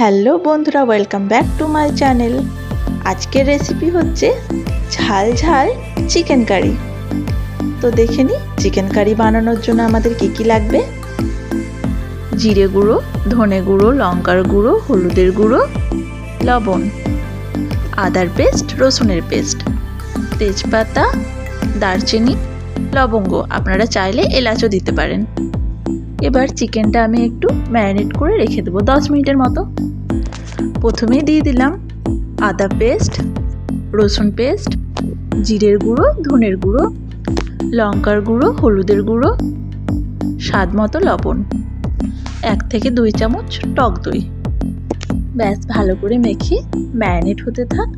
Hello বন্ধুরা, welcome back to my channel. আজকের recipe হচ্ছে ঝাল ঝাল চিকেন কারি। তো দেখে নিই চিকেন কারি বানানোর জন্য আমাদের কী কী লাগবে। জিরে গুঁড়ো, ধনে গুঁড়ো, লঙ্কার গুঁড়ো, হলুদের গুঁড়ো, লবণ, আদার পেস্ট, রসুনের পেস্ট, তেজপাতা, দারচিনি, লবঙ্গ, আপনারা চাইলে এলাচও দিতে পারেন। এবার চিকেনটা আমি একটু ম্যারিনেট করে রেখে দেবো 10 মিনিটের মতো। প্রথমেই দিয়ে দিলাম আদা পেস্ট, রসুন পেস্ট, জিরের গুঁড়ো, ধনের গুঁড়ো, লঙ্কার গুঁড়ো, হলুদের গুঁড়ো, স্বাদ মতো লবণ, 1 থেকে 2 চামচ টক দই। ব্যাস ভালো করে মেখে ম্যারিনেট হতে থাক।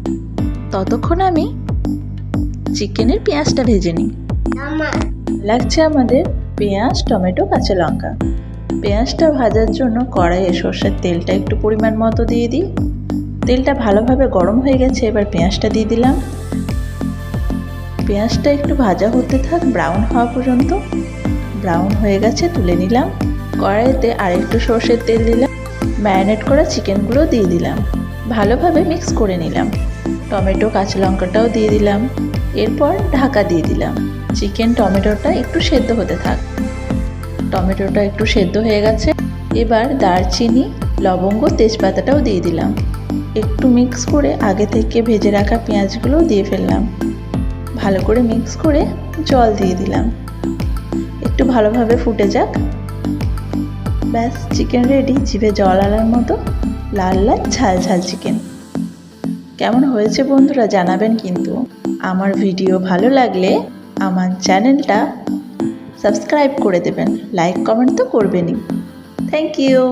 ততক্ষণ আমি চিকেনের পেঁয়াজটা ভেজে নিই। লাগছে আমাদের পেঁয়াজ, টমেটো, কাঁচা লঙ্কা। পেঁয়াজটা ভাজার জন্য কড়াইয়ে সর্ষের তেলটা একটু পরিমাণ মতো দিয়ে দিই। তেলটা ভালোভাবে গরম হয়ে গেছে, এবার পেঁয়াজটা দিয়ে দিলাম। পেঁয়াজটা একটু ভাজা হতে থাক, ব্রাউন হওয়া পর্যন্ত। ব্রাউন হয়ে গেছে, তুলে নিলাম। কড়াইতে আরেকটু সর্ষের তেল দিলাম, ম্যারিনেট করা চিকেনগুলো দিয়ে দিলাম, ভালোভাবে মিক্স করে নিলাম। টমেটো, কাঁচা লঙ্কাটাও দিয়ে দিলাম, এরপর ঢাকা দিয়ে দিলাম। চিকেন টমেটোটা একটু সেদ্ধ হতে থাক। টমেটোটা একটু সেদ্ধ হয়ে গেছে, এবার দারচিনি, লবঙ্গ, তেজপাতাটাও দিয়ে দিলাম। একটু মিক্স করে আগে থেকে ভেজে রাখা পেঁয়াজগুলো দিয়ে ফেললাম। ভালো করে মিক্স করে জল দিয়ে দিলাম, একটু ভালোভাবে ফুটে যাক। ব্যাস চিকেন রেডি। জিভে জল আনার মতো লাল লাল ঝাল ঝাল চিকেন। কেমন হয়েছে বন্ধুরা জানাবেন কিন্তু। আমার ভিডিও ভালো লাগলে আমার চ্যানেলটা সাবস্ক্রাইব করে দেবেন, লাইক কমেন্ট তো করবেনই। Thank you.